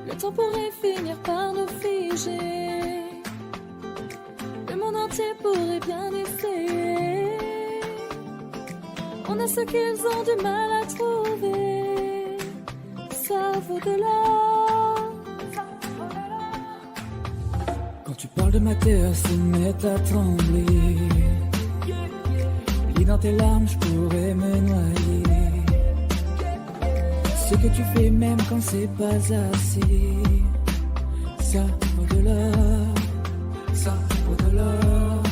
Le temps pourrait finir par nous figer. Le monde entier pourrait bien essayer. On a ce qu'ils ont du mal à trouver. Ça vaut de l'or. Quand tu parles de ma terre, se met à trembler. Lis dans tes larmes, je pourrais me noyer. Ce que tu fais même quand c'est pas assez, ça vaut de l'or, ça vaut de l'or.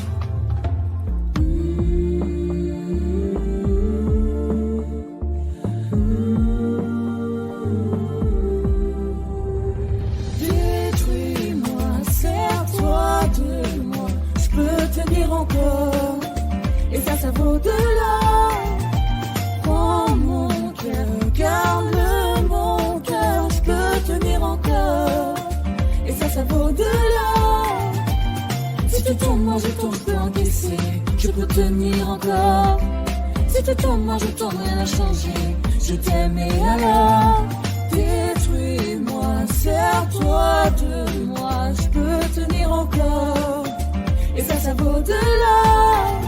Détruis-moi, serre-toi de moi, je peux tenir encore, et ça vaut de l'or. Prends mon cœur, garde-le mon cœur, je peux tenir encore, et ça vaut de l'or. Si tu tombes, moi je tombe, je peux encaisser, je peux tenir encore. Si tu tombes, moi je tombe, rien n'a changé, je t'aime et alors. Détruis-moi, serre-toi de moi, je peux tenir encore, et ça vaut de l'or.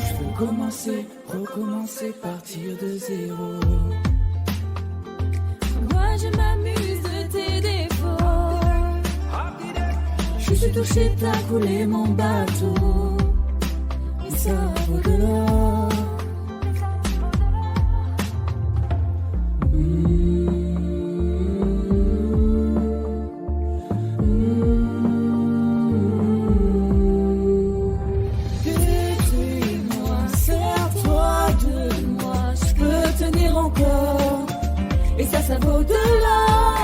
Je veux commencer, recommencer, partir de zéro. Moi je m'amuse de tes défauts. Je suis touché, t'as coulé mon bateau, et ça vaut de l'or. Détruis-moi, serre-toi de moi, je peux tenir encore, et ça vaut de l'or.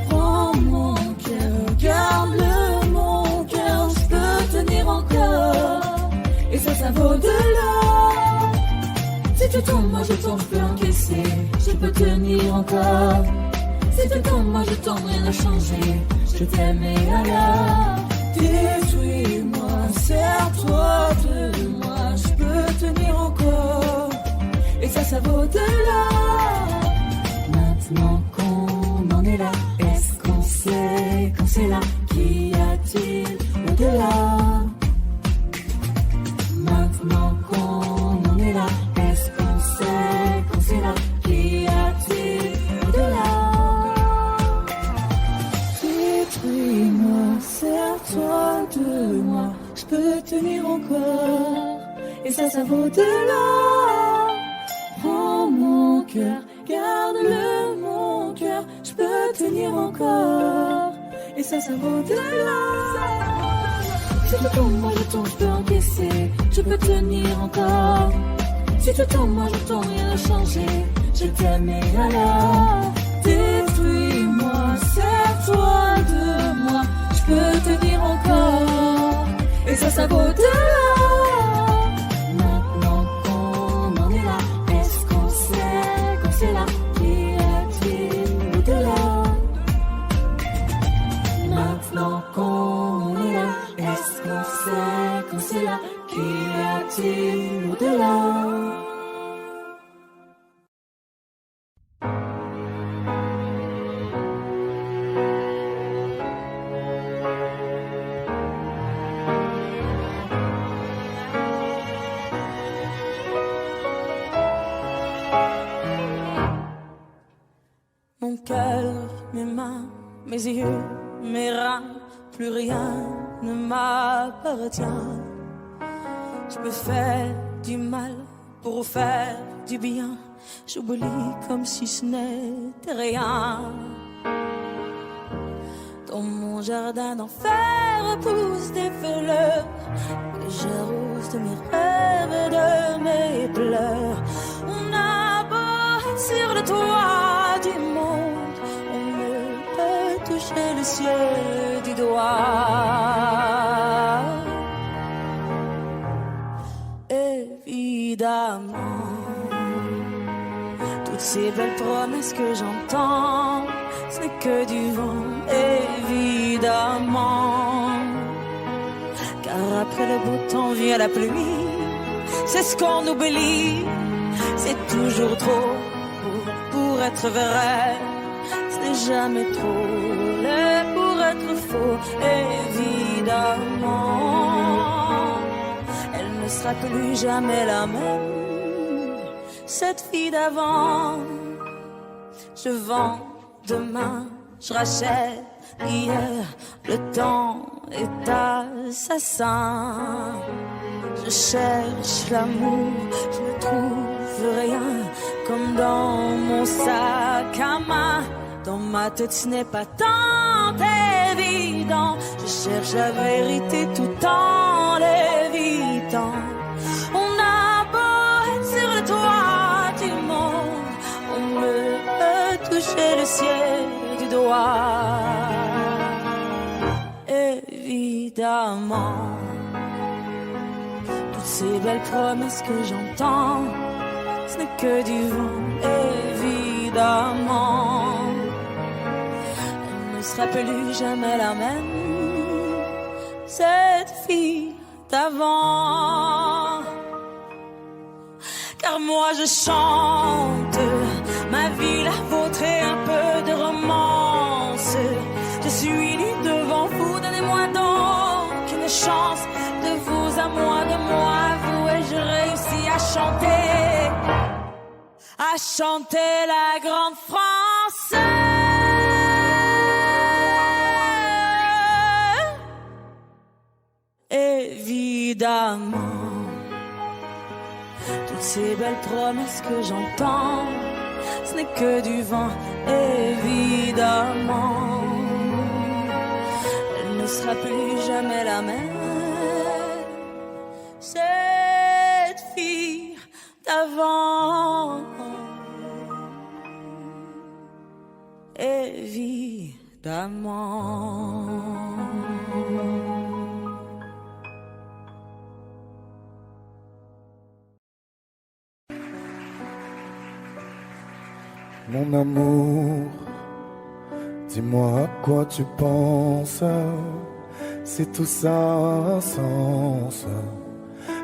Prends mon cœur, garde-le mon cœur, je peux tenir encore, et ça vaut de l'or. Si tu tombes, moi je tombe, je peux encaisser, je peux tenir encore. Si tu tombes, moi je tombe, rien n'a changé, je t'aime et alors. Détruis-moi, serre-toi de moi, je peux tenir encore, et ça vaut de l'or. Maintenant qu'on en est là, est-ce qu'on sait quand c'est là? Qu'y a-t-il au-delà? Maintenant qu'on en est là, est-ce qu'on sait quand c'est là? Qu'y a-t-il au-delà? Détruis-moi, serre-toi de moi, je peux tenir encore, et ça vaut de l'or. Prends mon cœur, garde-le mon cœur, je peux tenir encore, et ça vaut de l'or. Si tu tombes, moi je tombe, je peux encaisser, je peux tenir encore. Si tu tombes, moi je tombe, rien n'a changé, je t'aime et alors. Détruis-moi, serre-toi de moi, je peux tenir encore, et ça vaut de l'or. Maintenant qu'on en est là, est-ce qu'on sait quand c'est là? Qu'y a-t-il au-delà? Maintenant qu'on est là, est-ce qu'on sait quand c'est là? Qu'y a-t-il au-delà? Mon cœur, mes mains, mes yeux, mes reins, plus rien ne m'appartient. Je peux faire du mal pour faire du bien. J'oublie comme si ce n'était rien. Dans mon jardin d'enfer poussent des fleurs que j'arrose de mes rêves et de mes pleurs. On a beau être sur le toit du monde, on ne peut toucher le ciel du doigt. Évidemment, toutes ces belles promesses que j'entends, ce n'est que du vent, évidemment. Car après le beau temps vient la pluie, c'est ce qu'on oublie. C'est toujours trop beau pour être vrai. Ce n'est jamais trop laid pour être faux, évidemment. Elle ne sera plus jamais la même, cette fille d'avant. Je vends demain, je rachète hier, le temps est assassin. Je cherche l'amour, je ne trouve rien, comme dans mon sac à main. Dans ma tête ce n'est pas tant évident, je cherche la vérité tout en l'évitant. On a beau être sur le toit du monde, on peut toucher le ciel du doigt. Évidemment, toutes ces belles promesses que j'entends, ce n'est que du vent, évidemment. Elle ne sera plus jamais la même, cette fille d'avant. Car moi je chante ma vie, la vôtre et un peu de romance. Je suis nue devant vous, donnez-moi donc une chance. De vous à moi, de moi à vous, et je réussis à chanter la grande France. Évidemment, toutes ces belles promesses que j'entends, ce n'est que du vent, évidemment. Elle ne sera plus jamais la même, cette fille d'avant. Évidemment. Mon amour, dis-moi à quoi tu penses, si tout ça a un sens.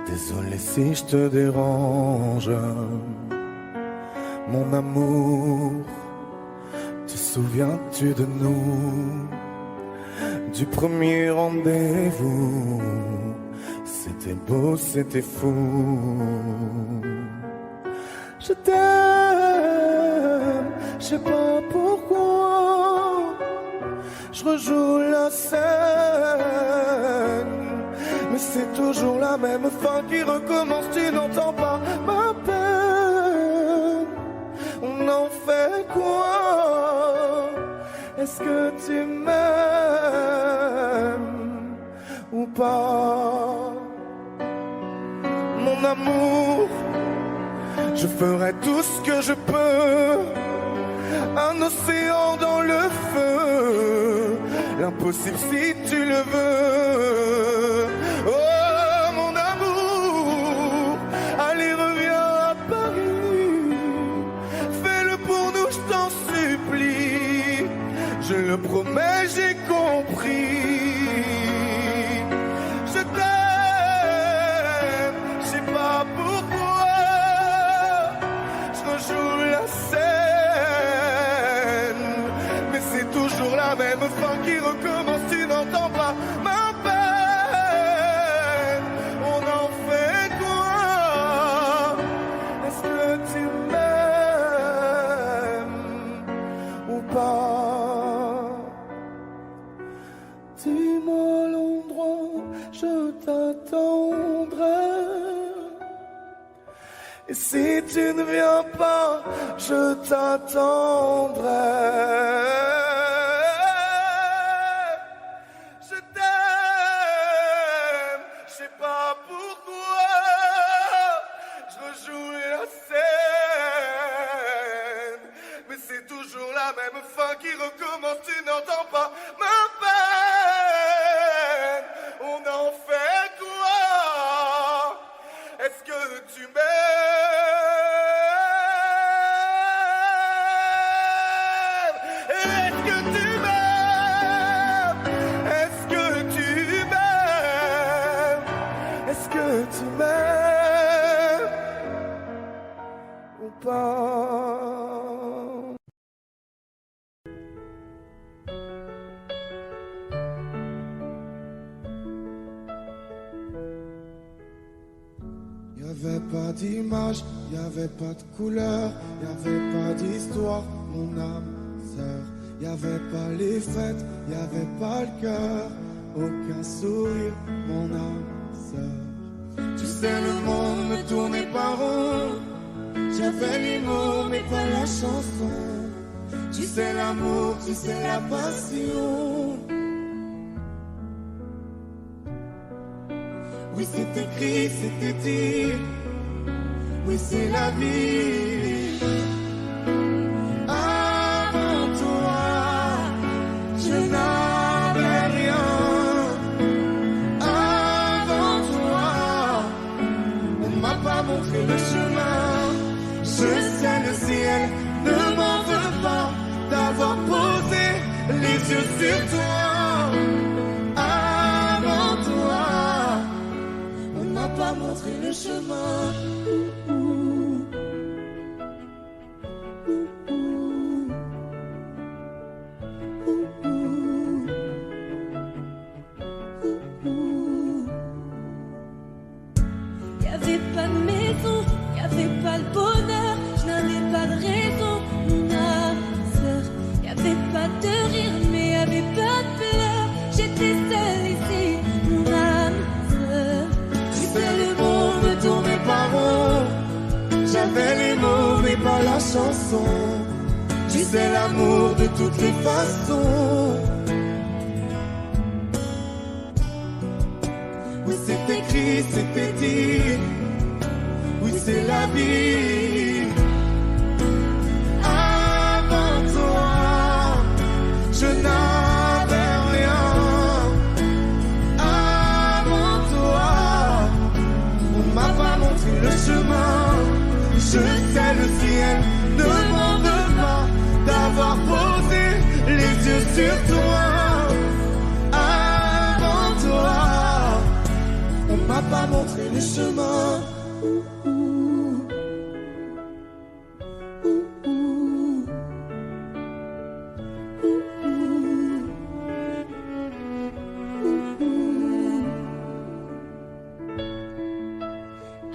Désolé si je te dérange. Mon amour, te souviens-tu de nous, du premier rendez-vous? C'était beau, c'était fou. Je t'aime, je sais pas pourquoi. Je rejoue la scène, mais c'est toujours la même fin qui recommence. Tu n'entends pas ma peine. On en fait quoi? Est-ce que tu m'aimes ou pas? Mon amour, je ferai tout ce que je peux. Un océan dans le feu, l'impossible si tu le veux. Oh mon amour, allez reviens à Paris. Fais-le pour nous, je t'en supplie. Je le promets, j'ai compris. Je t'aime, je sais pas pourquoi. Je rejoue la scène, mais c'est toujours la même fin qui recommence. Tu n'entends pas ma peine. On en fait quoi? Est-ce que tu m'aimes ou pas? Dis-moi l'endroit, je t'attendrai. Et si tu ne viens pas, je t'attendrai. Je t'aime, je sais pas pourquoi. Je rejoue la scène, mais c'est toujours la même fin qui recommence. Tu n'entends pas ma peine. On en fait quoi? Est-ce que tu m'aimes? Est-ce que tu m'aimes? Est-ce que tu m'aimes? Est-ce que tu m'aimes ou pas? d'image, y avait pas de couleur, y avait pas d'histoire, mon âme sœur. Y avait pas les fêtes, y avait pas le cœur, aucun sourire, mon âme sœur. Tu sais, le monde ne tournait pas rond. J'avais les mots, mais pas la chanson. Tu sais l'amour, tu sais la passion. Oui, c'est écrit, c'était dit. Oui, c'est la vie. Avant toi, je n'avais rien. Avant toi, on m'a pas montré le chemin. Je sais, le ciel ne m'en veut pas d'avoir posé les yeux sur toi. Avant toi, on m'a pas montré le chemin. Y'avait pas de maison, y'avait pas le bonheur, je n'avais pas de raison, mon âme sœur. Y'avait pas de rire, mais y'avait pas de pleurs. J'étais seule ici, mon âme sœur. Tu sais, le monde ne tournait pas rond. J'avais les mots, mais pas la chanson. Tu sais, l'amour de toutes les façons. Oui, c'est écrit, c'était dit. Oui, c'est la vie. Avant toi, je n'avais rien. Avant toi, on m'a pas montré le chemin. Je sais, le ciel ne m'en veut pas d'avoir posé les yeux sur toi. Avant toi, on m'a pas montré le chemin.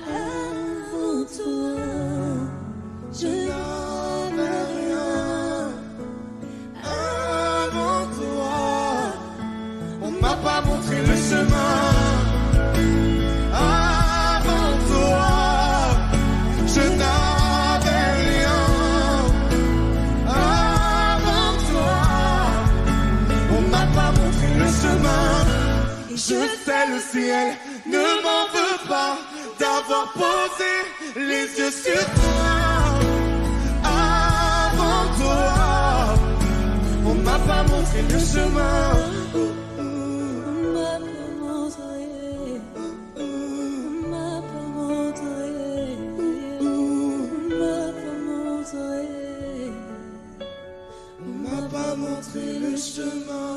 Avant toi, je n'avais rien. Avant toi, on m'a pas montré le chemin. Avant toi, je n'avais rien. Avant toi, on m'a pas montré le chemin. Je sais, le ciel ne m'en veut pas d'avoir posé les yeux sur toi. Avant toi, on m'a pas montré le chemin. on m'a pas montré, on m'a pas montré, on m'a pas montré. On m'a pas montré le chemin.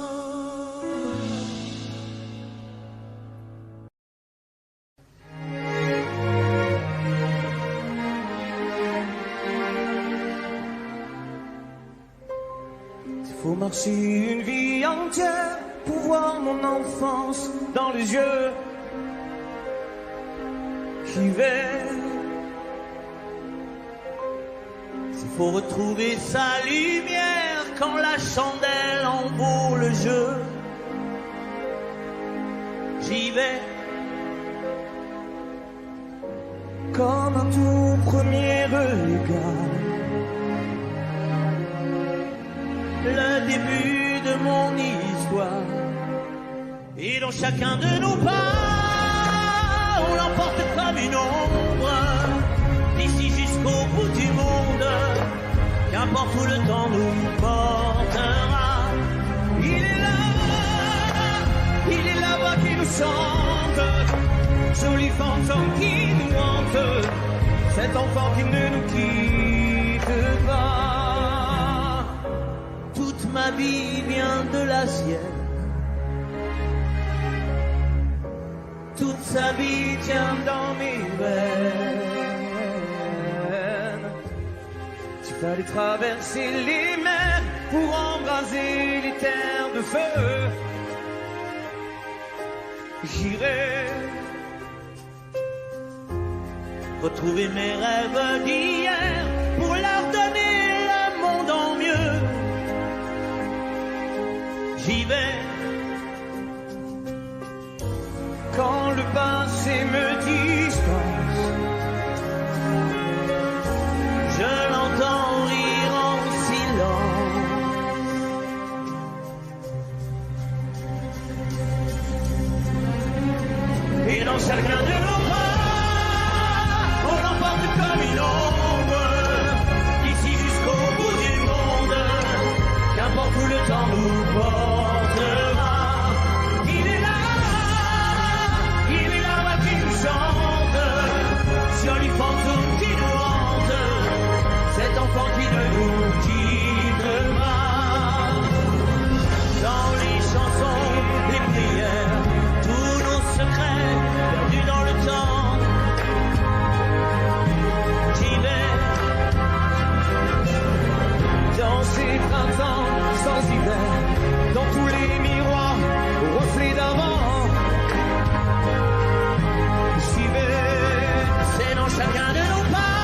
Faut marcher une vie entière pour voir mon enfance dans les yeux qui veillent. S'il faut retrouver sa lumière quand la chandelle en vaut le jeu, j'y vais. Comme un tout premier regard, le début de mon histoire, et dans chacun de nos pas, on l'emporte comme une ombre, d'ici jusqu'au bout du monde, qu'importe où le temps nous portera. Il est la voix qui nous chante, jolie fantôme qui nous hante, cet enfant qui ne nous quitte pas. Toute ma vie vient de la sienne, toute sa vie tient dans mes veines. Tu fallait traverser les mers pour embraser les terres de feu. J'irai retrouver mes rêves d'hier pour leur donner le monde en mieux. J'y vais quand le passé me dispense. Je l'entends rire en silence. Et dans chacun de nos bras, on l'emporte comme une ombre. D'ici jusqu'au bout du monde, qu'importe où le temps nous portera. Il est là, ouais, qui nous chante. Joli fantôme qui nous hante, cet enfant qui ne nous quitte pas. Dans les chansons, les prières, tous nos secrets perdus dans le temps. J'y vais dans ces printemps sans hiver, dans tous les miroirs aux reflets d'avant. J'y vais, c'est dans chacun de nos pas.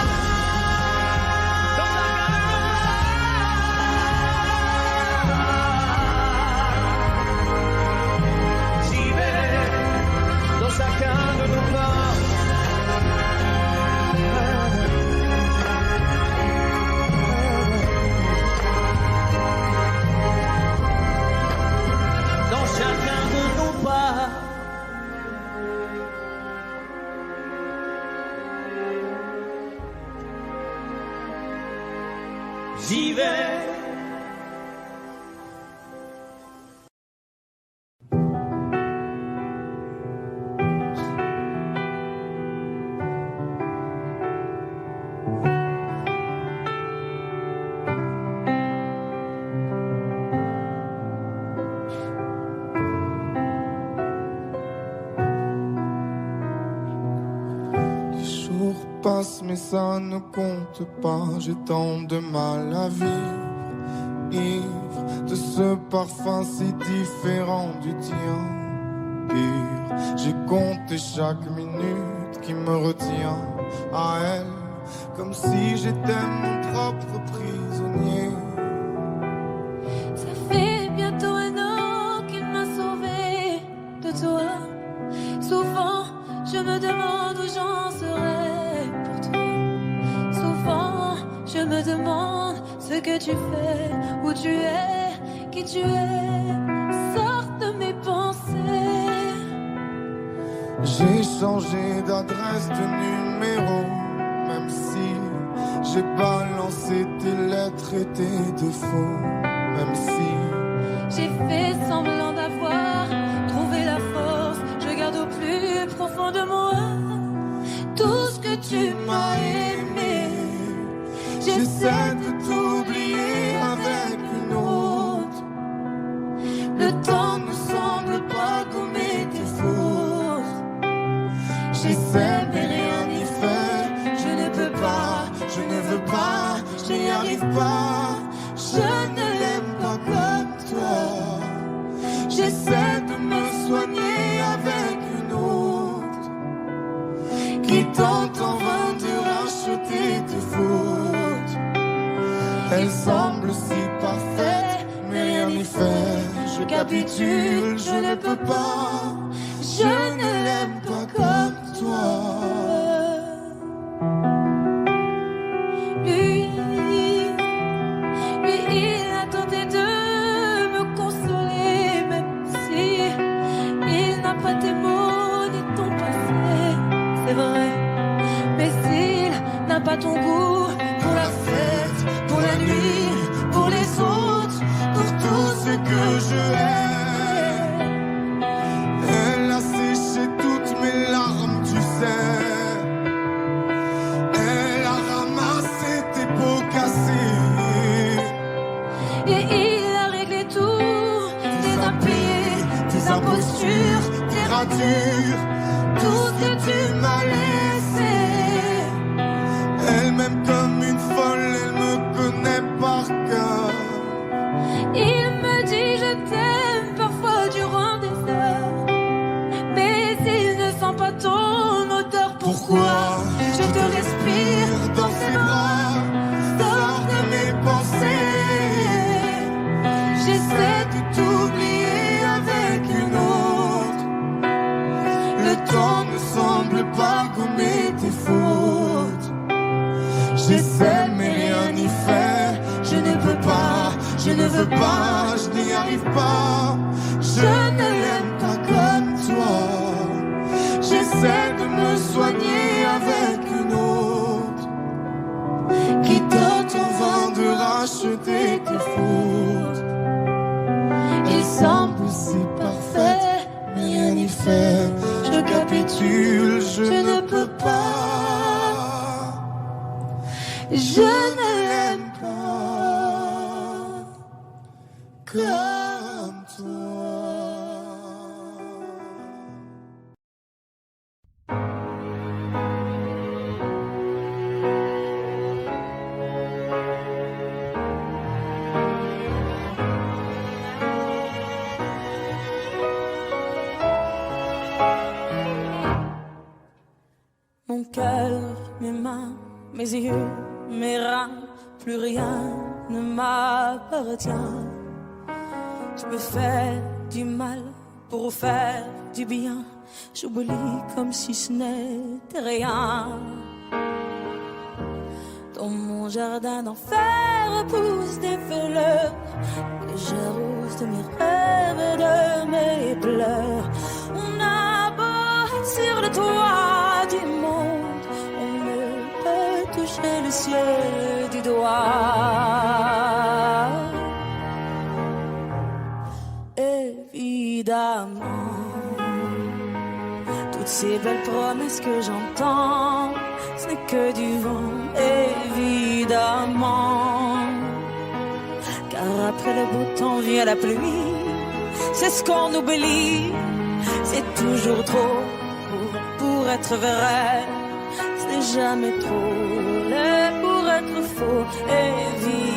Chacun de nos pas. Dans chacun de nos pas. J'y vais. Passe mais ça ne compte pas. J'ai tant de mal à vivre, ivre de ce parfum si différent du tien. Pire, j'ai compté chaque minute qui me retient à elle, comme si j'étais mon propre prisonnier. Ça fait bientôt 1 an qu'il m'a sauvé de toi. Souvent, je me demande où j'en serais. Je me demande ce que tu fais, où tu es, qui tu es, sors de mes pensées. J'ai changé d'adresse, de numéro, même si j'ai balancé tes lettres et tes défauts, même si j'ai fait semblant d'avoir trouvé la force. Je garde au plus profond de moi tout ce que tu m'as aimé. J'essaie de t'oublier avec une autre. Le temps ne semble pas gommer tes fautes. J'essaie mais rien n'y fait. Je ne peux pas, je ne veux pas, je n'y arrive pas. Je ne l'aime pas comme toi. J'essaie de me soigner avec une autre qui tente en vain de racheter tes fautes. Elle semble si parfaite, mais rien n'y fait. Je capitule, je ne peux pas. Je ne l'aime pas comme toi. Lui, il a tenté de me consoler, même si il n'a pas tes mots ni ton passé. C'est vrai, mais s'il n'a pas ton goût pour la fête, pour la nuit, pour les autres, pour tout ce que je hais. Elle a séché toutes mes larmes, tu sais. Elle a ramassé tes pots cassés. Et il a réglé tout, tes impayés, tes impostures, tes ratures, tout ce que tu m'as laissé. Elle m'aime comme une folle, elle me connaît par cœur. Il me dit je t'aime parfois durant des heures, mais il ne sent pas ton odeur. Pourquoi je te J'essaie mais rien n'y fait. Je ne peux pas, je ne veux pas, je n'y arrive pas. Je ne l'aime pas comme toi. J'essaie de me soigner avec une autre qui tente en vain de racheter tes fautes. Il semble si parfait, mais rien n'y fait. Je capitule, je ne peux pas. Je ne l'aime pas comme toi. Mon cœur, mes mains, mes yeux, mes reins, plus rien ne m'appartient. Je me fais du mal pour faire du bien. J'oublie comme si ce n'était rien. Dans mon jardin d'enfer poussent des fleurs que j'arrose de mes rêves et de mes pleurs. On a beau être sur le toit du monde, on ne peut toucher le ciel du doigt. Évidemment, toutes ces belles promesses que j'entends, ce n'est que du vent, évidemment. Car après le beau temps vient la pluie, c'est ce qu'on oublie. C'est toujours trop pour être vrai, ce n'est jamais trop laid pour être faux,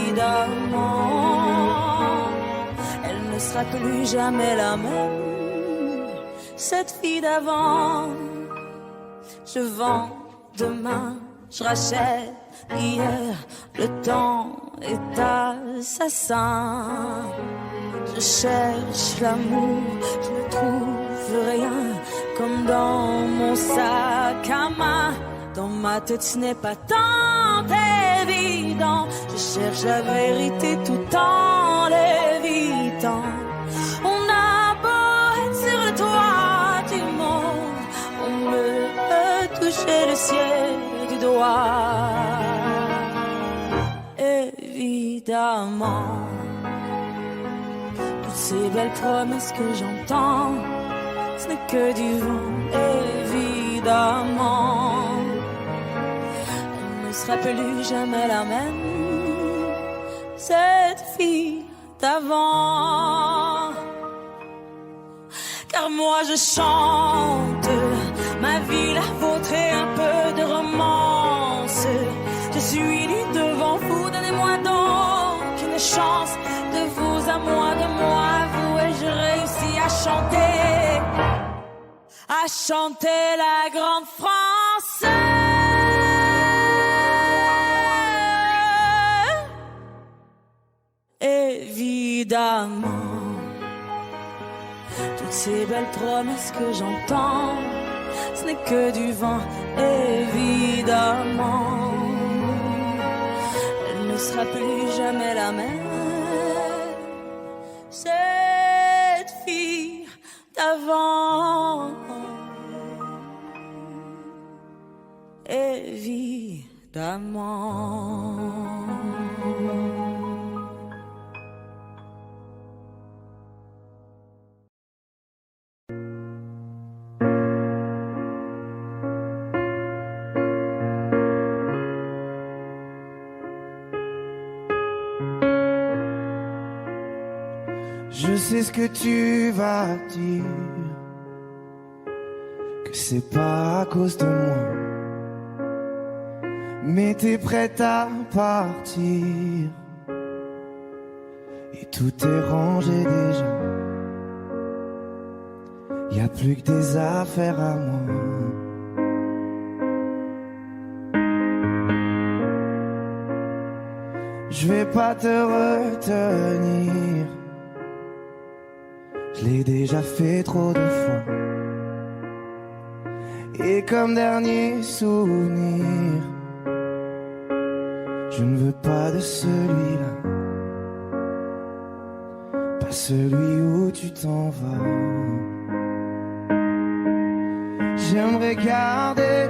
évidemment. Elle ne sera plus jamais la même, cette fille d'avant. Je vends demain, je rachète hier, le temps est assassin. Je cherche l'amour, je ne trouve rien, comme dans mon sac à main. Dans ma tête ce n'est pas tant évident, je cherche la vérité tout en l'évitant. On a beau être sur le toit du monde, on ne peut toucher le ciel du doigt. Évidemment, toutes ces belles promesses que j'entends, ce n'est que du vent, évidemment. Elle ne sera plus jamais la même, cette fille d'avant. Car moi je chante ma vie, la vôtre et un peu de romance. Je suis nue devant vous, donnez-moi donc une chance. De vous à moi, de moi à vous, et je réussis à chanter la grande France. Évidemment, toutes ces belles promesses que j'entends, ce n'est que du vent, évidemment. Elle ne sera plus jamais la même, cette fille d'avant. Évidemment. Je sais ce que tu vas dire, que c'est pas à cause de moi, mais t'es prête à partir et tout est rangé déjà. Y a plus que des affaires à moi. Je vais pas te retenir, je l'ai déjà fait trop de fois. Et comme dernier souvenir, Je ne veux pas de celui-là, pas celui où tu t'en vas. J'aimerais garder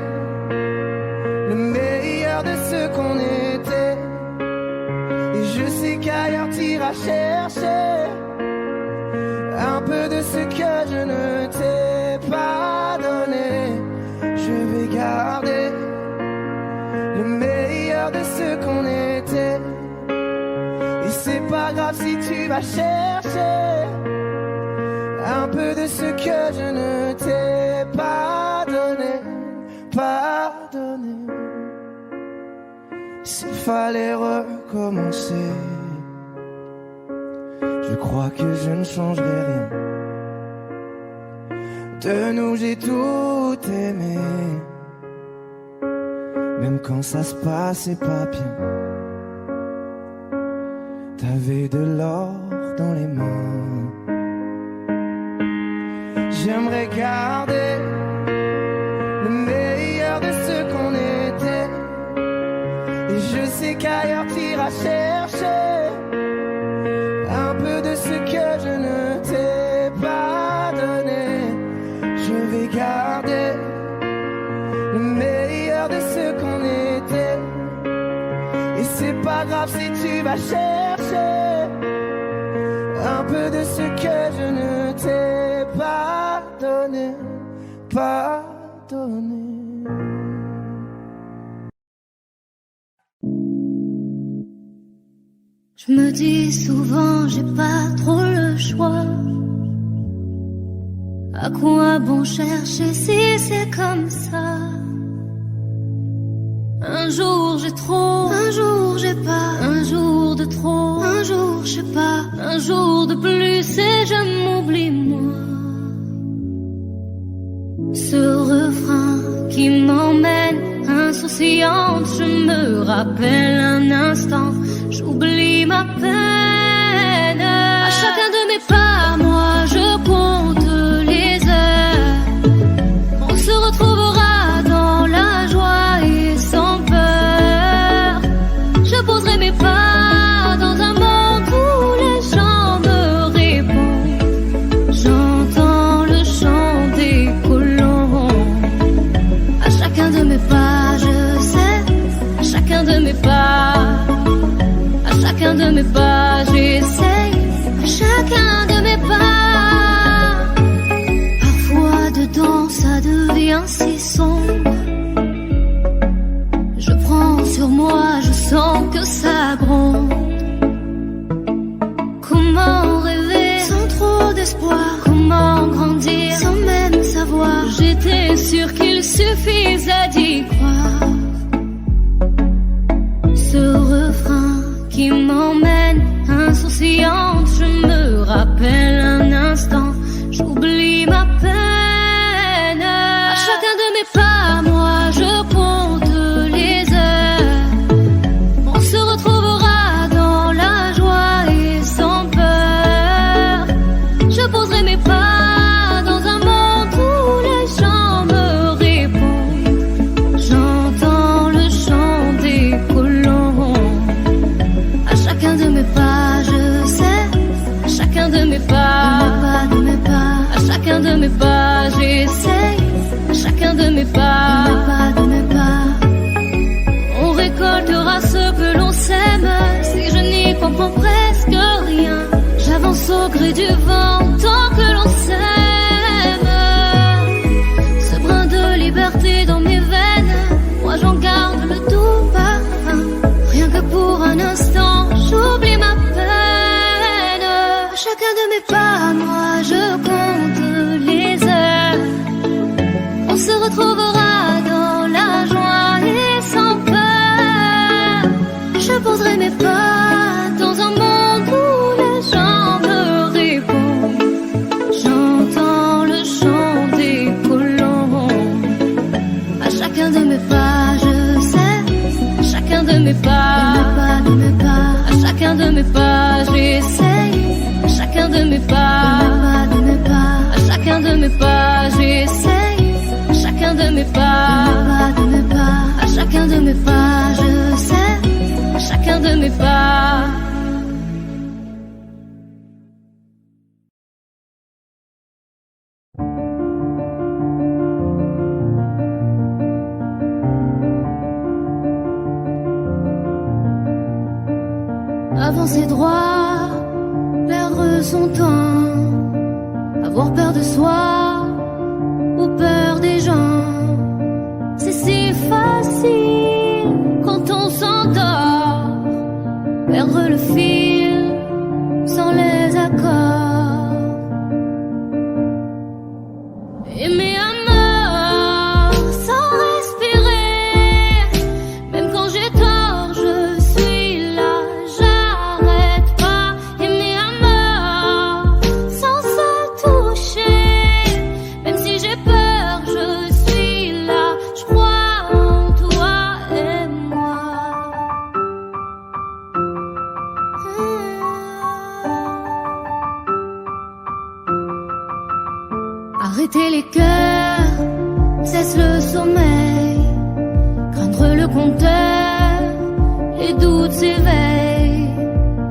le meilleur de ce qu'on était. Et je sais qu'ailleurs t'iras chercher un peu de ce que je ne t'ai pas donné. Je vais garder le meilleur de ce qu'on était. Et c'est pas grave si tu vas chercher un peu de ce que je ne t'ai pas donné, pas donné. S'il fallait recommencer, je crois que je ne changerai rien. De nous j'ai tout aimé, même quand ça se passait pas bien. T'avais de l'or dans les mains. J'aimerais garder le meilleur de ce qu'on était. Et je sais qu'ailleurs t'iras chercher un peu de ce que je ne t'ai pas donné. Je vais garder le meilleur de ce qu'on était. Et c'est pas grave si tu vas chercher un peu de ce que je ne t'ai pas donné, pas donné. Je me dis souvent j'ai pas trop le choix. À quoi bon chercher si c'est comme ça? Un jour j'ai trop, un jour j'ai pas, un jour de trop, un jour je sais pas, un jour de plus et je m'oublie moi. Ce refrain qui m'emmène insouciante, je me rappelle un instant, j'oublie ma peine. À chacun de mes pas, moi je compte les heures. On se retrouvera dans la joie et sans peur. Je poserai mes pas dans un monde où les gens me répondent. J'entends le chant des colons. À chacun de mes pas, je sais, à chacun de mes pas, à chacun de mes pas, j'essaye, à chacun de mes pas. Parfois dedans ça devient si sombre. Je prends sur moi, je sens que ça gronde. Comment rêver sans trop d'espoir? Comment grandir sans même savoir? J'étais sûre qu'il suffisait d'y croire. Ce refrain qui m'emmène insouciante, je me rappelle un instant, j'oublie ma peine. À chacun de mes pas, moi je compte les heures. On se retrouvera dans la joie et sans peur. Je poserai mes pas dans un monde où les gens me répondent. J'entends le chant des colons. À chacun de mes pas, je sais, à chacun de mes pas, de mes pas, à chacun de mes pas, j'essaye, à chacun de mes pas, de mes pas. On récoltera ce que l'on sème. Si je n'y comprends presque rien, j'avance au gré du vent tant que l'on s'aime. Ce brin de liberté dans mes veines, moi j'en garde le doux parfum. Rien que pour un instant, j'oublie ma peine. À chacun de mes pas, moi je compte les heures. On se retrouvera dans la joie et sans peur. Je poserai mes pas dans un monde où les gens me répondent. J'entends le chant des colons. À chacun de mes pas, je sais, à chacun de mes pas, de mes pas, à chacun de mes pas, j'essaye, à chacun de mes pas, de mes pas, à chacun de mes pas, j'essaye, à chacun de mes pas, de mes pas, à chacun de mes pas, je sais, à m'aimais pas. Avancer droit, perdre son temps, avoir peur de soi ou peur des gens. C'est si facile quand on s'endort, perdre le fil sans les accords. Aimer à mort sans respirer, même quand j'ai tort, je suis là, j'arrête pas. Aimer à mort sans se toucher, même si j'ai peur, je suis là, je crois en toi et moi. Arrêter les cœurs, cesse le sommeil, craindre le compteur, les doutes s'éveillent.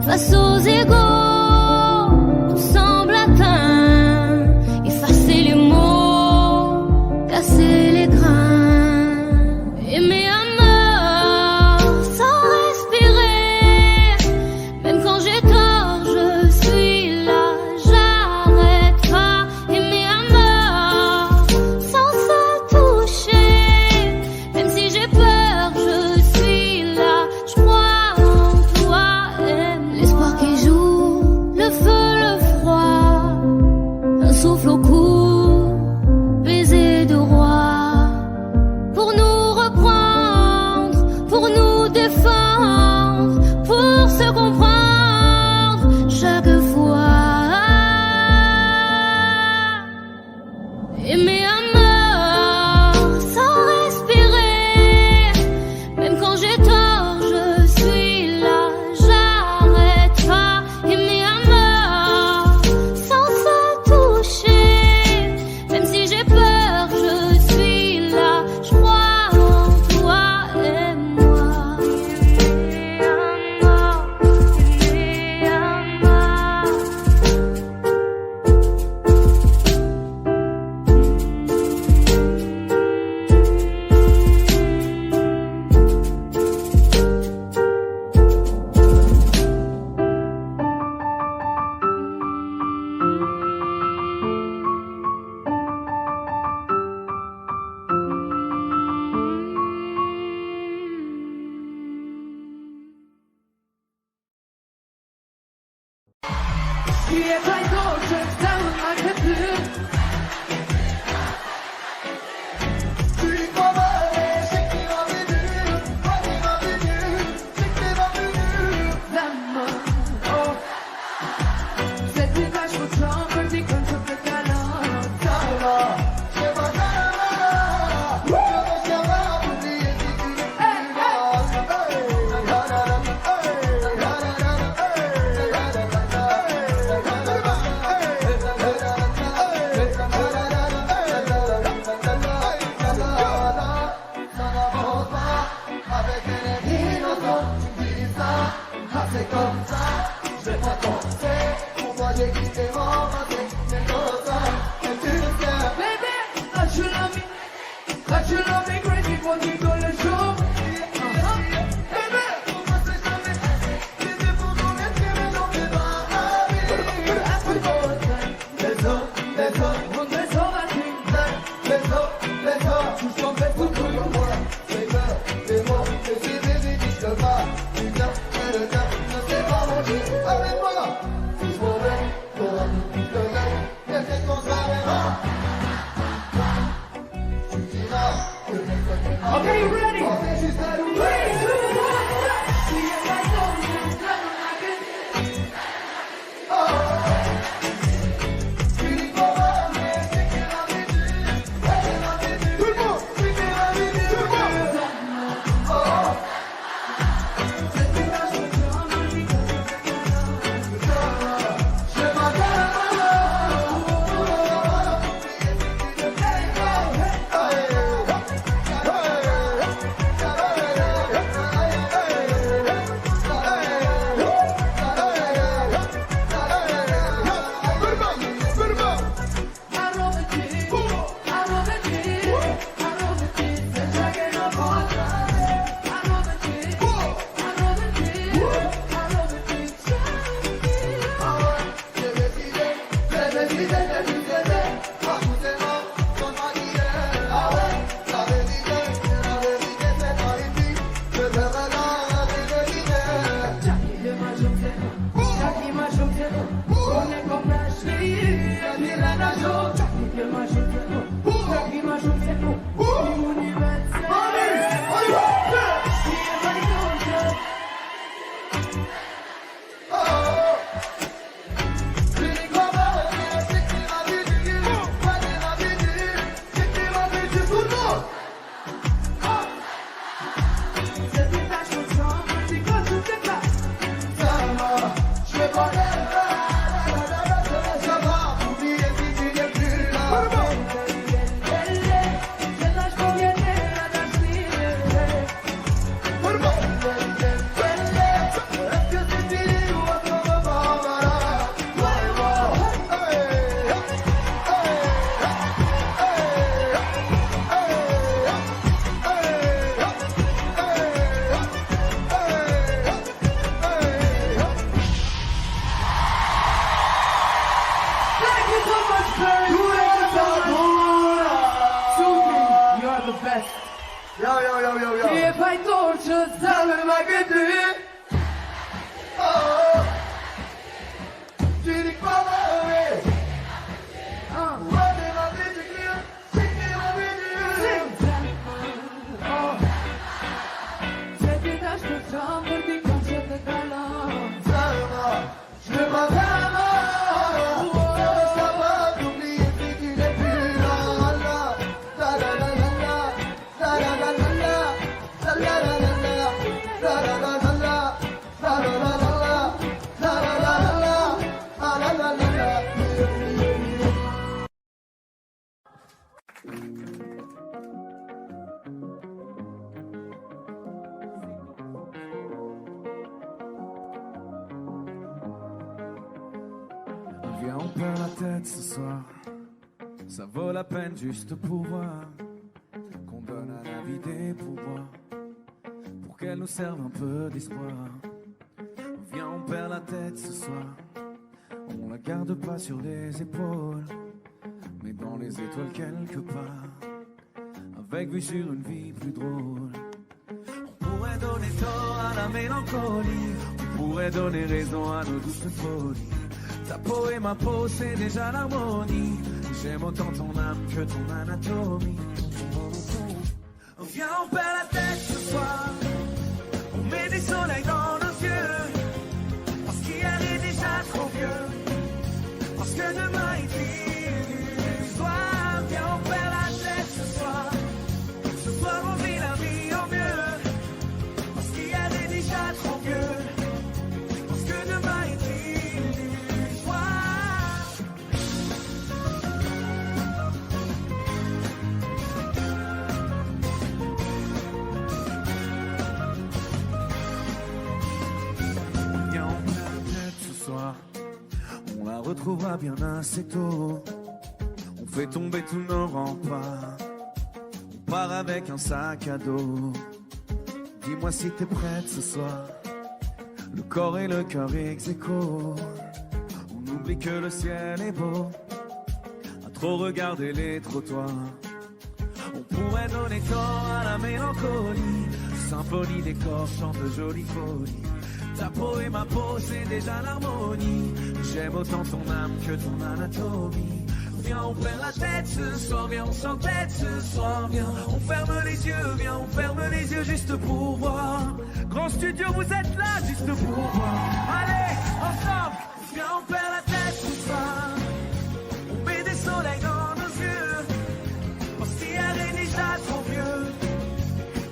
Face aux égaux, tout semble atteint, effacer les mots, casser les grains. Aimer à mort sans respirer, même quand j'ai tort, je suis là, j'arrête pas. Aimer à mort sans se toucher, même si j'ai peur, je suis là, je crois en toi et moi. L'espoir qui joue, le feu, le froid, un souffle au cou, baiser de roi, pour nous reprendre, pour nous défendre, pour se comprendre chaque fois. Aimer à mort sans respirer, même quand j'ai tort, je suis là, j'arrête pas. Aimer à mort sans se toucher, même si j'ai peur, je suis là, je crois en toi et moi. Aimer à mort, aimer à mort. 뒤에 발도 적당한 마케트 l'amour. Cette image pourtant me dit qu'on se fait câlin. Baby, that you love me crazy for you gonna show. Avec moi, si je m'en vais, करती कंसत काला Zara, je veux pas Zara. Ça va t'oublier si tu n'es plus là. La la la la la, la la la la la, la la la la la, la la la la la, la la la la la, la la la la la, la la la la la. Viens, on perd la tête ce soir. Ça vaut la peine juste pour voir qu'on donne à la vie des pouvoirs pour qu'elle nous serve un peu d'espoir. Viens, on perd la tête ce soir. On la garde pas sur les épaules, mais dans les étoiles quelque part, avec vue sur une vie plus drôle. On pourrait donner tort à la mélancolie, on pourrait donner raison à nos douces folies. Ta peau et ma peau, c'est déjà l'harmonie. J'aime autant ton âme que ton anatomie. Viens, on perd la tête ce soir. On met des soleils dans nos yeux. Parce qu'hier est déjà trop vieux. Parce que demain est illusoire. Viens, on perd la tête ce soir. Ce soir, on vit la vie au mieux. Parce qu'hier est déjà trop vieux. Parce que demain est on la retrouvera bien assez tôt. On fait tomber tous nos remparts. On part avec un sac à dos. Dis-moi si t'es prête ce soir. Le corps et le cœur ex aequo. On oublie que le ciel est beau. À trop regarder les trottoirs. On pourrait donner tort à la mélancolie. Symphonie des corps chante de jolies folies. Ta peau et ma peau, c'est déjà l'harmonie. J'aime autant ton âme que ton anatomie. Viens, on perd la tête ce soir, viens, on s'entête ce soir, viens, on ferme les yeux, viens, on ferme les yeux juste pour voir. Grand studio, vous êtes là juste pour voir. Allez, ensemble, viens, on perd la tête ce soir. On met des soleils dans nos yeux. Parce qu'hier est déjà trop vieux.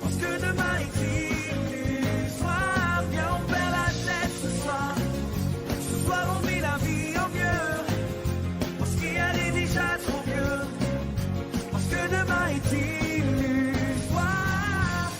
Parce que demain est illusoire. Viens, on perd la tête ce soir. Ce soir, on vit la vie au mieux. Parce qu'hier est déjà trop vieux. Parce que demain est illusoire.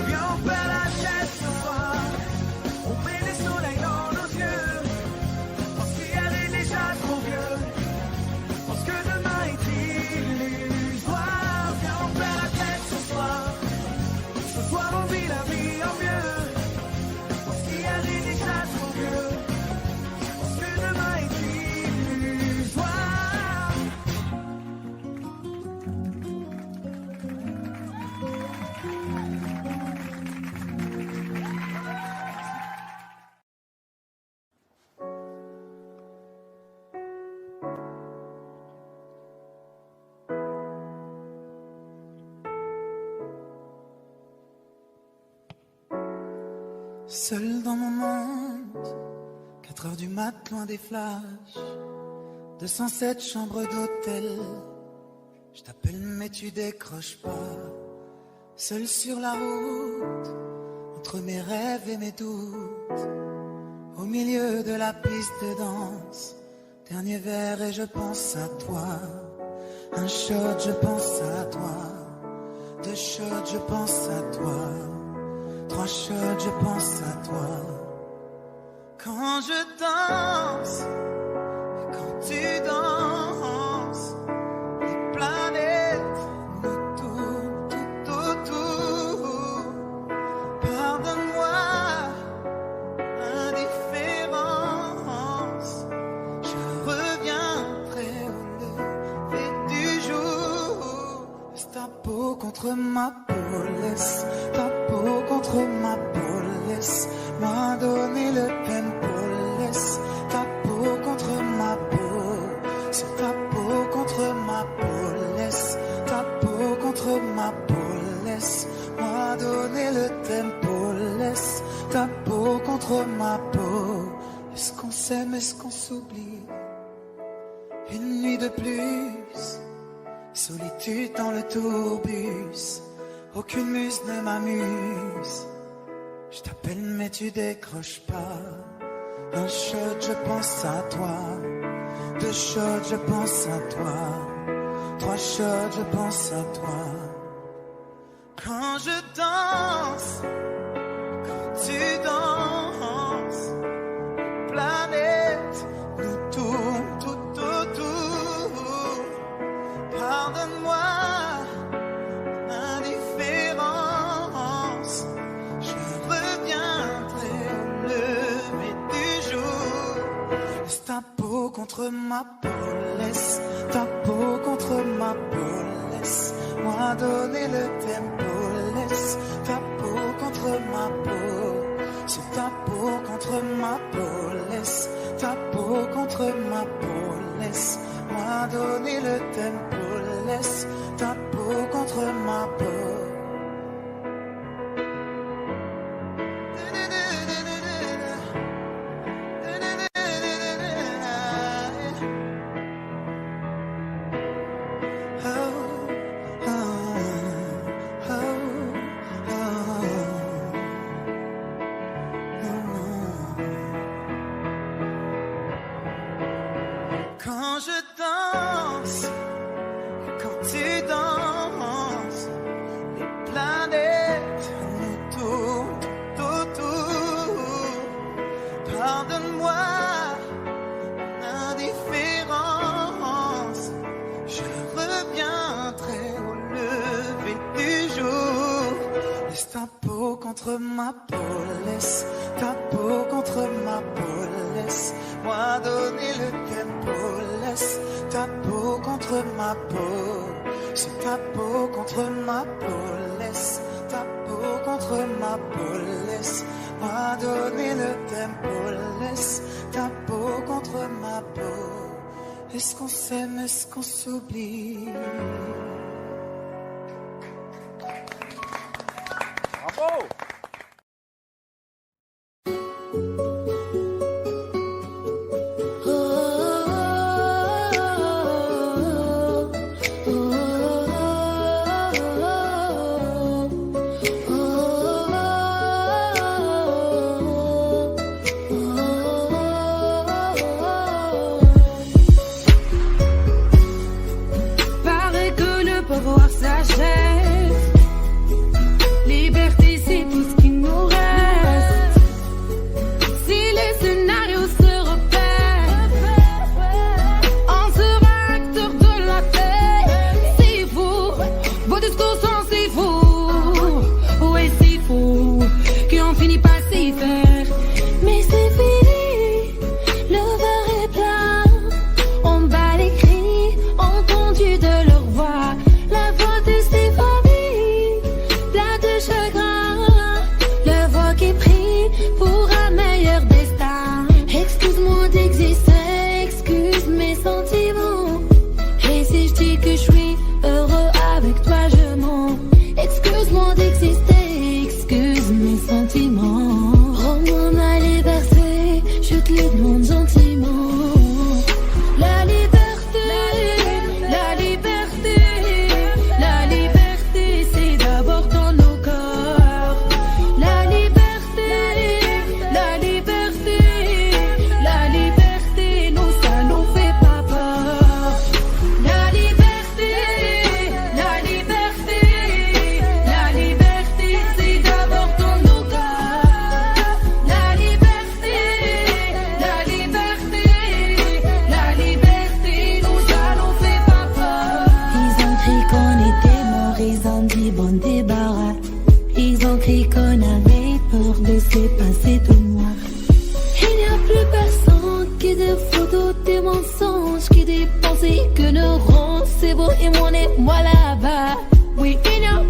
Viens, on perd la tête ce soir. On met des soleils dans nos yeux. Parce qu'hier est déjà trop vieux. Parce que demain est illusoire. Viens, on perd la tête ce soir. Ce soir, on vit la vie au mieux. Parce qu'hier est déjà trop vieux. Parce que demain est illusoire. Seul dans mon monde, 4 heures du mat, loin des flashs, 207 chambres d'hôtel. Je t'appelle mais tu décroches pas. Seul sur la route, entre mes rêves et mes doutes, au milieu de la piste de danse, dernier verre et je pense à toi. Un shot, je pense à toi. 2 shots, je pense à toi. 3 shots, je pense à toi. Quand je danse, et quand tu danses, les planètes nous tournent tout autour. Pardonne-moi l'indifférence. Je reviendrai au lever du contre ma peau, laisse ta peau contre ma peau, laisse-moi donner le tempo, laisse ta peau contre ma peau, c'est ta peau contre ma peau, laisse ta peau contre ma peau, laisse-moi donner le tempo, laisse ta peau contre ma peau. Est-ce qu'on s'aime, est-ce qu'on s'oublie? Une nuit de plus, solitude dans le tourbus, aucune muse ne m'amuse. Je t'appelle mais tu décroches pas. Un shot, je pense à toi. 2 shots, je pense à toi. 3 shots, je pense à toi. Quand je danse, quand tu danses, planète nous tourne tout autour. Pardonne-moi l'indifférence, je reviendrai au lever du jour. Laisse ta peau contre ma peau, laisse ta peau contre ma peau, laisse-moi donner le tempo, laisse ta peau contre ma peau, c'est ta peau contre ma peau, laisse ta peau contre ma peau, laisse-moi donner le tempo, laisse ta peau contre ma peau. Quand je danse, quand tu danses, les planètes nous tournent tout autour. Pardonne-moi l'indifférence, je reviendrai au lever du jour. Laisse ta peau contre ma peau, laisse ta peau contre ma peau, laisse-moi donner le tempo, laisse ta peau contre ma peau, c'est ta peau contre ma peau, laisse ta peau contre ma peau, laisse-moi donner le tempo, laisse ta peau contre ma peau. Est-ce qu'on s'aime, est-ce qu'on s'oublie? Bravo! Paraît que le pouvoir s'achève. Liberté, c'est tout ce qui nous reste. Si les scénarios se repèrent, on sera acteur de la paix. C'est fou, vos discours sont si fous. Ouais, c'est fou, qu'on finit par s'y faire. Mais c'est fini, le verre est plein. On bat les cris entendus de leur voix. La voix de ces familles, plein de chagrin. La voix qui prie pour un meilleur destin. Excuse-moi d'exister, excuse mes sentiments. Et si je dis que je suis heureux avec toi, je mens. Excuse-moi d'exister, excuse mes sentiments. Rends-moi ma liberté, je te le demande gentiment. La liberté, la liberté, la liberté, c'est d'abord dans nos corps. La liberté, la liberté, la liberté, nous ça nous fait pas peur. La liberté, la liberté, la liberté, c'est d'abord dans nos corps. La liberté, la liberté, la liberté, nous ça nous fait pas peur. Ils ont cru qu'on était morts, ils ont dit bon débarras. Ils ont cru qu'on avait peur de se passer de moi. Il n'y a plus personne qui des photos, des mensonges, qui des pensées que nous rend. C'est beau et moi là-bas. Oui, il n'y a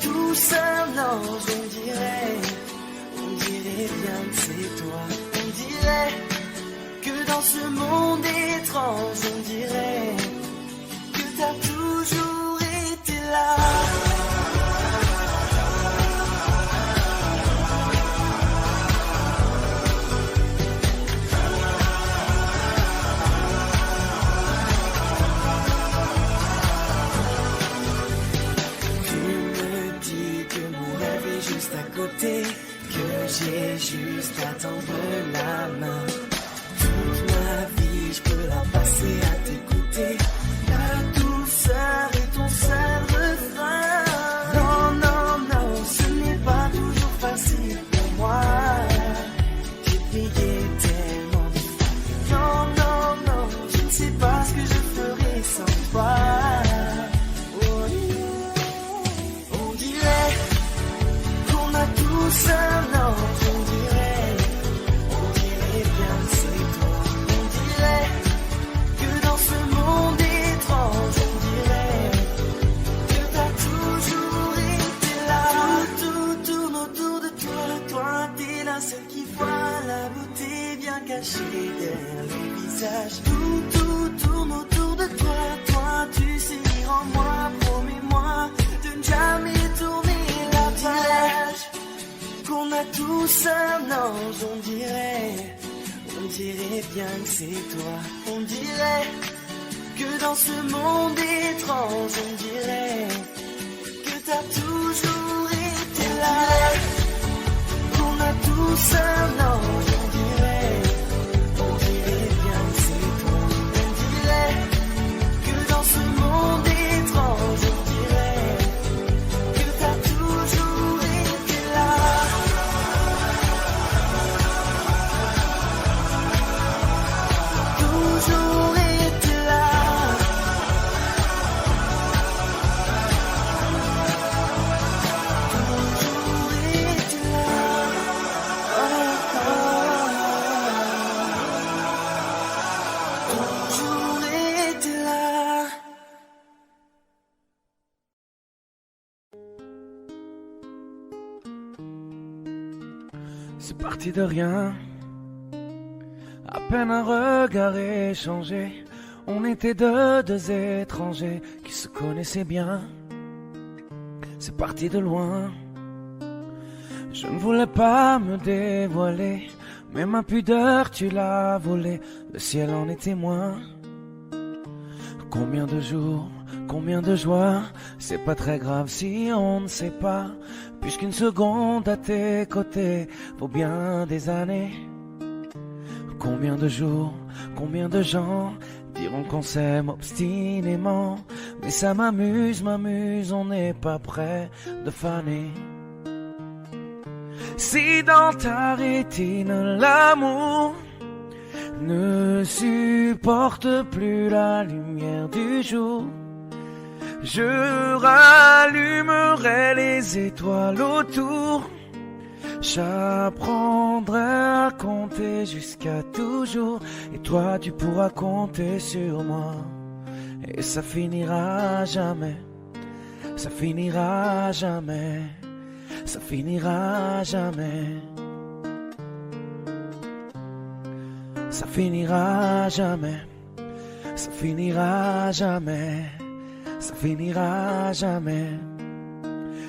tous un ange, on dirait bien que c'est toi. On dirait que dans ce monde étrange, on dirait que t'as toujours été là. Que j'ai juste à tendre la main. Toute ma vie, je peux la passer à t'écouter. La douceur est ton seul refrain. Non, non, non, ce n'est pas toujours facile pour moi. J'ai prié tellement de fois. Non, non, non, je ne sais pas ce que je ferais sans toi. Un ange, on dirait bien que c'est toi. On dirait que dans ce monde étrange, on dirait que t'as toujours été là. Tout tourne autour de toi, toi t'es la seule qui voit la beauté bien cachée derrière les visages. Tout tourne autour de toi, toi tu sais lire en moi. Promets-moi de ne jamais tourner la page. Qu'on a tous un ange, on dirait bien que c'est toi. On dirait que dans ce monde étrange, on dirait que t'as toujours été là. Qu'on a tous un ange, on dirait bien que c'est toi. On dirait que dans ce monde étrange, on dirait que t'as toujours été là. Toujours été là. Toujours été là. Toujours été là. C'est parti de rien. À peine un regard échangé, on était deux étrangers qui se connaissaient bien. C'est parti de loin. Je ne voulais pas me dévoiler, mais ma pudeur tu l'as volée, le ciel en est témoin. Combien de jours, combien de joies, c'est pas très grave si on ne sait pas, puisqu'une seconde à tes côtés vaut bien des années. Combien de jours, combien de gens diront qu'on s'aime obstinément, mais ça m'amuse, on n'est pas prêt de faner. Si dans ta rétine l'amour ne supporte plus la lumière du jour, je rallumerai les étoiles autour. J'apprendrai à compter jusqu'à toujours, et toi tu pourras compter sur moi. Et ça finira jamais, ça finira jamais, ça finira jamais. Ça finira jamais, ça finira jamais, ça finira jamais.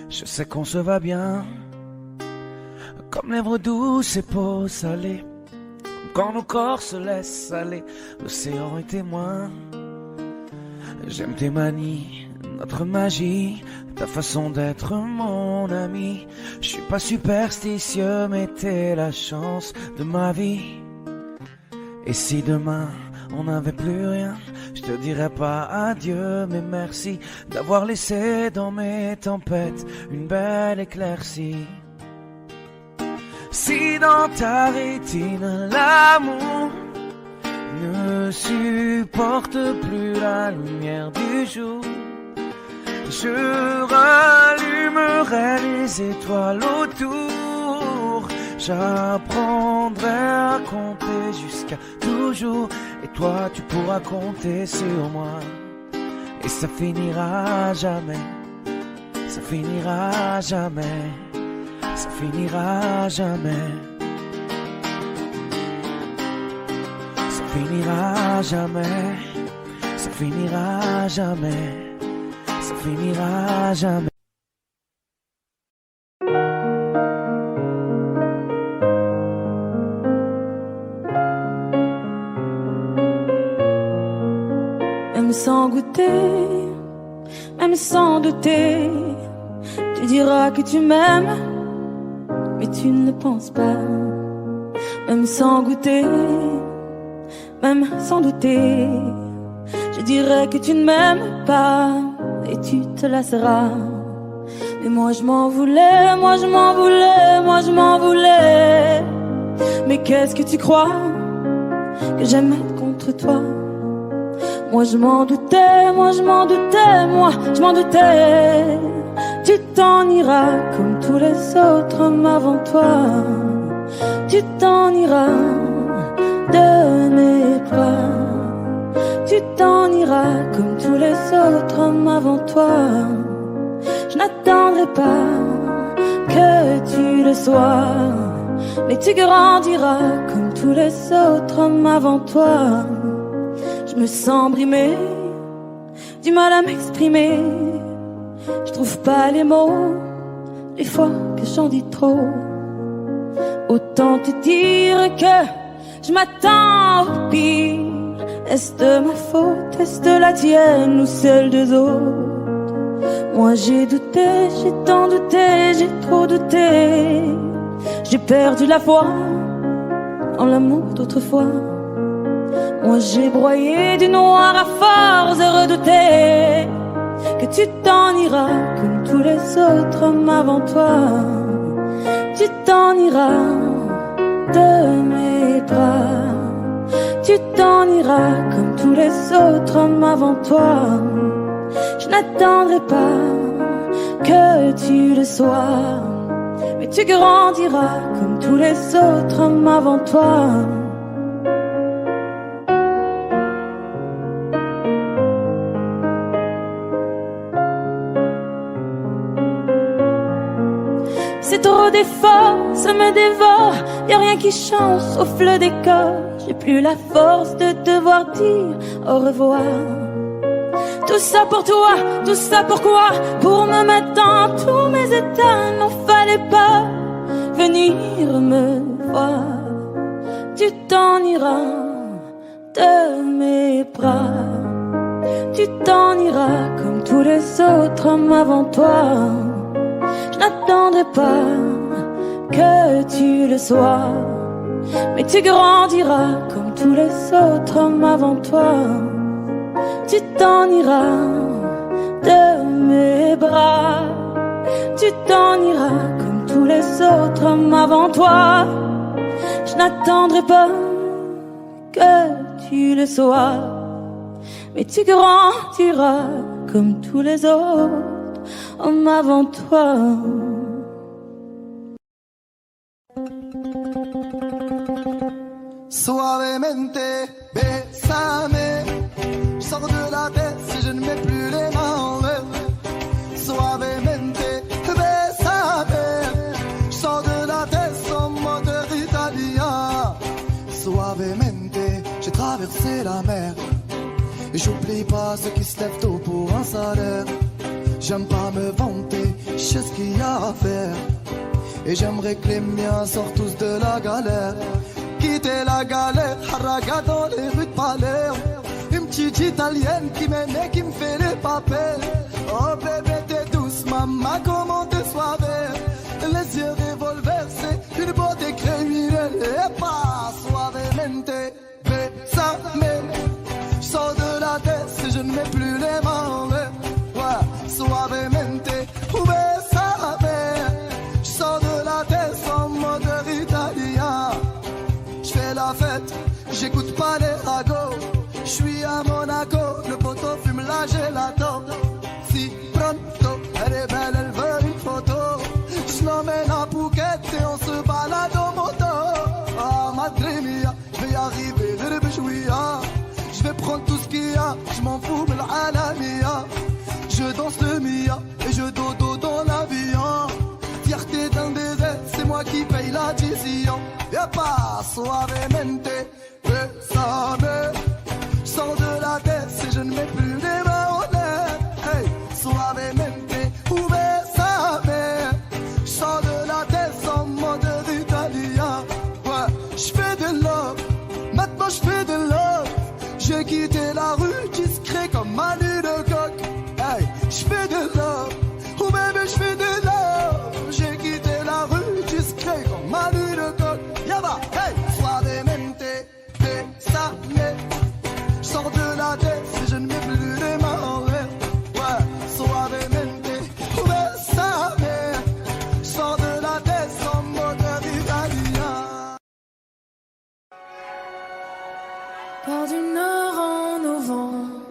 Je sais qu'on se va bien, comme lèvres douces et peau salée, quand nos corps se laissent aller, l'océan est témoin. J'aime tes manies, notre magie, ta façon d'être mon ami. Je suis pas superstitieux, mais t'es la chance de ma vie. Et si demain on n'avait plus rien, je te dirais pas adieu, mais merci d'avoir laissé dans mes tempêtes une belle éclaircie. Si dans ta rétine l'amour ne supporte plus la lumière du jour, je rallumerai les étoiles autour. J'apprendrai à compter jusqu'à toujours, et toi tu pourras compter sur moi. Et ça finira jamais, ça finira jamais, ça finira jamais. Ça finira jamais, ça finira jamais, ça finira jamais. Même sans goûter, même sans douter, tu diras que tu m'aimes, mais tu ne penses pas. Même sans goûter, même sans douter, je dirais que tu ne m'aimes pas et tu te lasseras. Mais moi je m'en voulais, moi je m'en voulais, moi je m'en voulais. Mais qu'est-ce que tu crois que j'aime être contre toi? Moi je m'en doutais, moi je m'en doutais, moi je m'en doutais. Tu t'en iras comme tous les autres hommes avant toi. Tu t'en iras de mes bras. Tu t'en iras comme tous les autres hommes avant toi. Je n'attendrai pas que tu le sois, mais tu grandiras comme tous les autres hommes avant toi. Je me sens brimée, du mal à m'exprimer. Je trouve pas les mots, les fois que j'en dis trop. Autant te dire que je m'attends au pire. Est-ce de ma faute, est-ce de la tienne ou celle des autres? Moi j'ai douté, j'ai tant douté, j'ai trop douté. J'ai perdu la foi en l'amour d'autrefois. Moi j'ai broyé du noir à force de redouter que tu t'en iras comme tous les autres hommes avant toi. Tu t'en iras de mes bras. Tu t'en iras comme tous les autres hommes avant toi. Je n'attendrai pas que tu le sois, mais tu grandiras comme tous les autres hommes avant toi. C'est trop d'efforts, ça me dévore. Y'a rien qui change sauf le décor. J'ai plus la force de devoir dire au revoir. Tout ça pour toi, tout ça pourquoi? Pour me mettre dans tous mes états. N'en fallait pas venir me voir. Tu t'en iras de mes bras. Tu t'en iras comme tous les autres hommes avant toi. Je n'attendrai pas que tu le sois, mais tu grandiras comme tous les autres hommes avant toi. Tu t'en iras de mes bras. Tu t'en iras comme tous les autres hommes avant toi. Je n'attendrai pas que tu le sois, mais tu grandiras comme tous les autres hommes avant toi. Suavemente, bésame. Je sors de la tête si je ne mets plus les mains en l'air. Suavemente, bésame. Je sors de la tête en moteur italien. Suavemente, j'ai traversé la mer. Et j'oublie pas ceux qui se lèvent tôt pour un salaire. J'aime pas me vanter, je sais ce qu'il y a à faire. Et j'aimerais que les miens sortent tous de la galère. Quitter la galère, haraga dans les rues de Palerme. Une petite italienne qui m'aime et qui me fait les papels. Oh bébé t'es douce, maman comment t'es suave. Les yeux revolver, c'est une beauté criminelle. Et pas suavemente, bésame. Je sors de la tête si je ne mets plus les mains en l'air. Ouais, suavemente, bésame. Je sors de la tête en moteur italien. J'fais la fête, j'écoute pas les ragots. J'suis à Monaco, le poteau fume la gelato. Si pronto, elle est belle, elle veut une photo. J'l'emmène à Phuket et on se balade en moto. Ah madre mia, j'vais y arriver, j'vais prendre tout ce qu'il y a, j'm'en fous, mais l'alamia. Je danse le mia et je dodo. suavemente, bésame. Sors de la tête si je ne mets plus les mains en l'air. Hey, suavemente, ou bésame. Sors de la tête en mode italien. Ouais, j'fais de love, maintenant j'fais de love. J'ai quitté la rue discret comme Manu de coq. Hey, j'fais de love, ou baby j'fais de love. J'ai quitté la rue discret comme Manu de coq. Yaba, hey, suavemente, bésame. Sors de la tête si je ne mets plus les mains en l'air. Ouais, suavemente, bésame. Sors de la tête en mode italien. Port du Nord en novembre,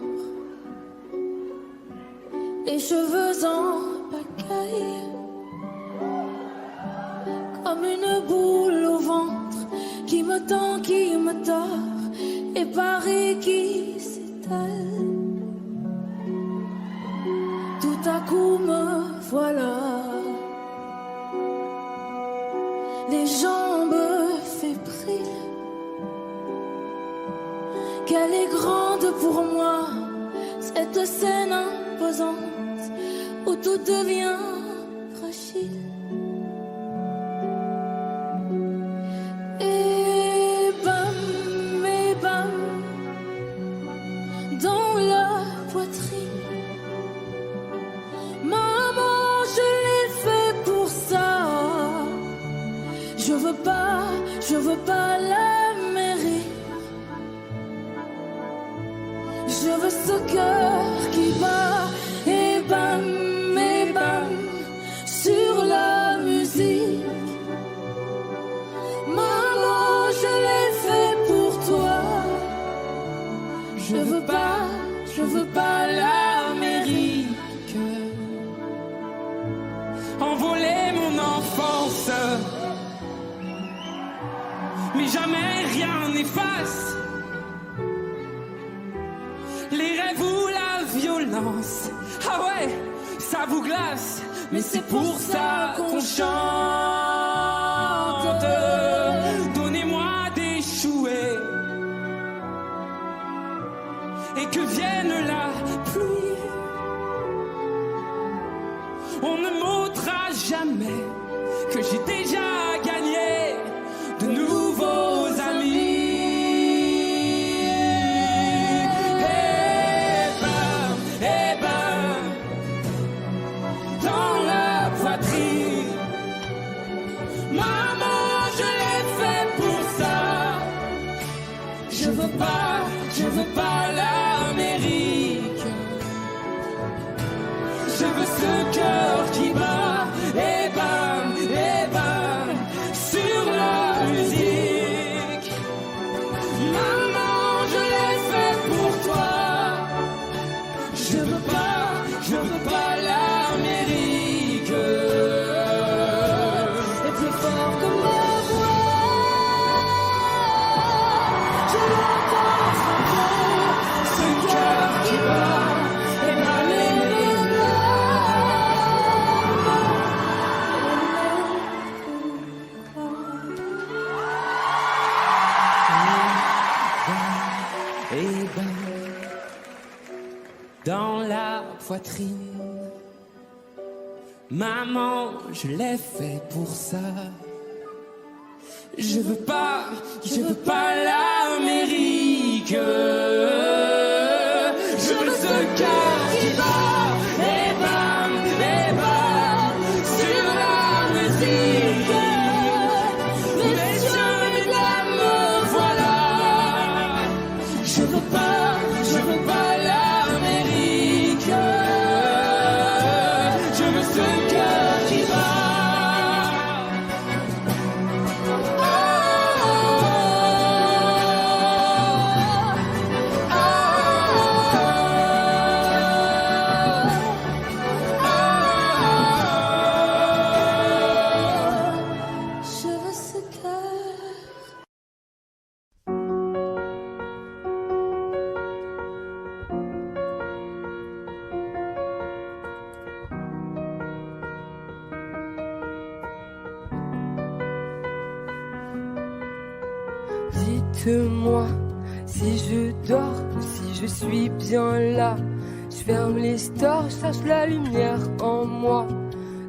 les cheveux en pagaille, comme une boule au ventre qui me tend, qui me tord, et Paris qui s'étale. Tout à coup me voilà, les jambes fébriles. Qu'elle est grande pour moi, cette scène imposante où tout devient fragile. Et bam, dans la poitrine. Maman, je l'ai fait pour ça. Je veux pas la mairie. Je veux ce cœur qui bat et bam, sur la musique. Maman, je l'ai fait pour toi. Je veux pas l'Amérique. Envoler mon enfance, mais jamais rien n'efface les rêves ou la violence. Ah ouais, ça vous glace, mais c'est pour ça qu'on chante. Donnez-moi des chouets et que vienne la pluie. On ne m'ôtera jamais que j'ai déjà gagné de nouveaux amis. Je veux pas l'Amérique. Je veux ce cœur qui bat et bam, sur la musique. Maman, je l'ai fait pour toi. Je veux pas l'Amérique. Et plus fort que ma voix, je l'entends frapper, ce cœur qui bat et Et dans la poitrine. Maman, je l'ai fait pour ça. Je veux pas l'Amérique. Je veux ce cœur qui bat et bam, sur la musique. Messieurs, mesdames, me voilà. Je veux pas l'Amérique. Je veux ce cœur qui bat. Dites-moi si je dors ou si je suis bien là. Je ferme les stores, je cherche la lumière en moi.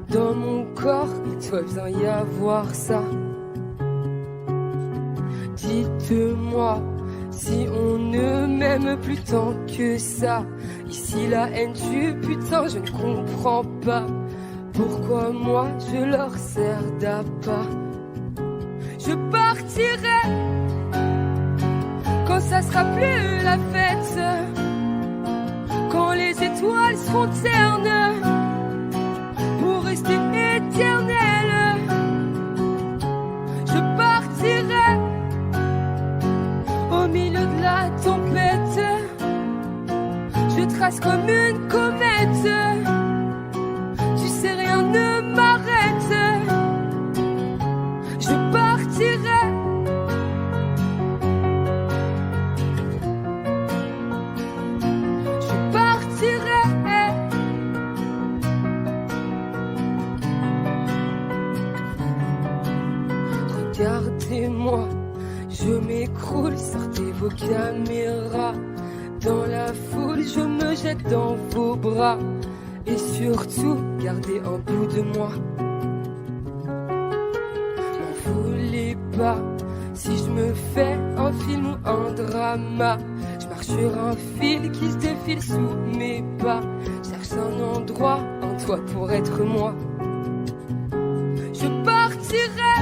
Dans mon corps, il doit bien y avoir ça. Dites-moi si on ne m'aime plus tant que ça. Ici la haine tue, putain, je ne comprends pas pourquoi moi je leur sers d'appât. Je partirai quand ça sera plus la fête, quand les étoiles seront ternes pour rester éternelles. Je partirai au milieu de la tempête. Je trace comme une comète. Tu sais, rien ne m'arrête. Je partirai. Je partirai. Regardez-moi, je m'écroule, sortez vos caméras. Dans la foule, je me jette dans vos bras. Et surtout, gardez un bout de moi. M'en voulez pas si je me fais un film ou un drama. Je marche sur un fil qui se défile sous mes pas. Cherche un endroit, un toit pour être moi. Je partirai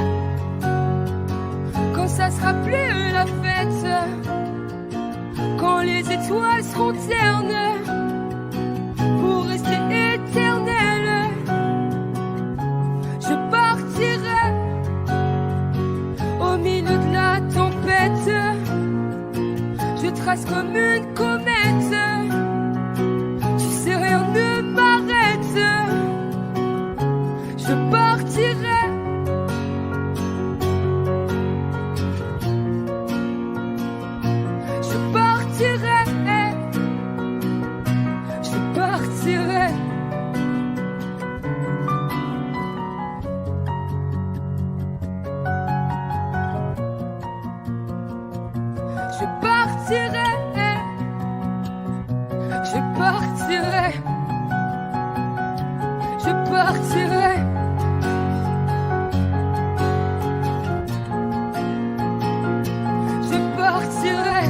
quand ça sera plus la fête, quand les étoiles seront ternes pour rester éternelles. Je partirai au milieu de la tempête. Je trace comme une comète. Tu sais, rien ne m'arrête. Je partirai. Je partirai. Je partirai. Je partirai. Je partirai. Je partirai. Je partirai.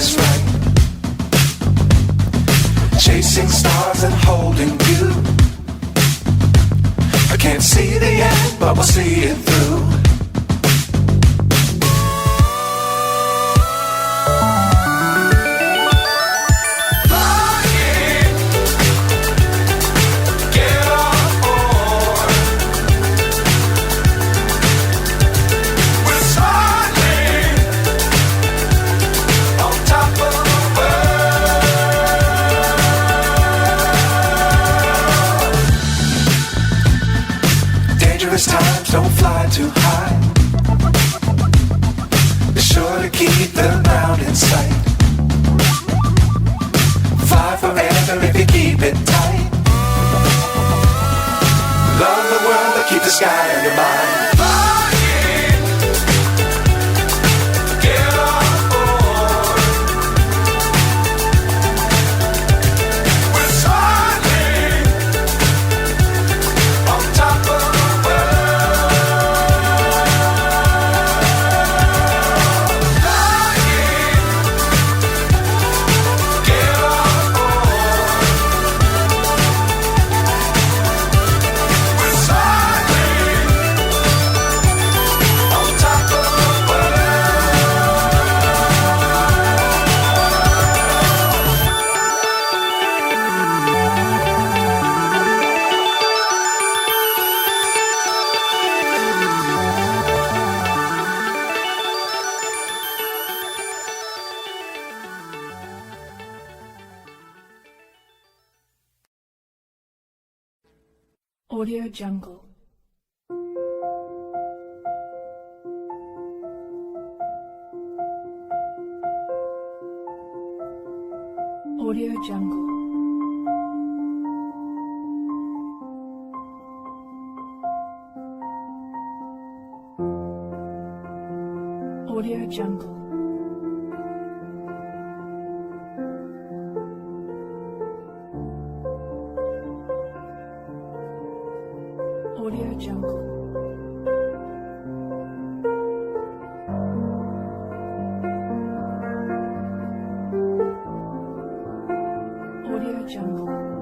is right. Chasing stars and holding you. I can't see the end, but we'll see it through. Times don't fly too high. Be sure to keep the ground in sight. Fly forever if you keep it tight. Love the world, but keep the sky on your mind. Audio Jungle. Audio Jungle. Audio Jungle. Audio Jungle. Audio Jungle.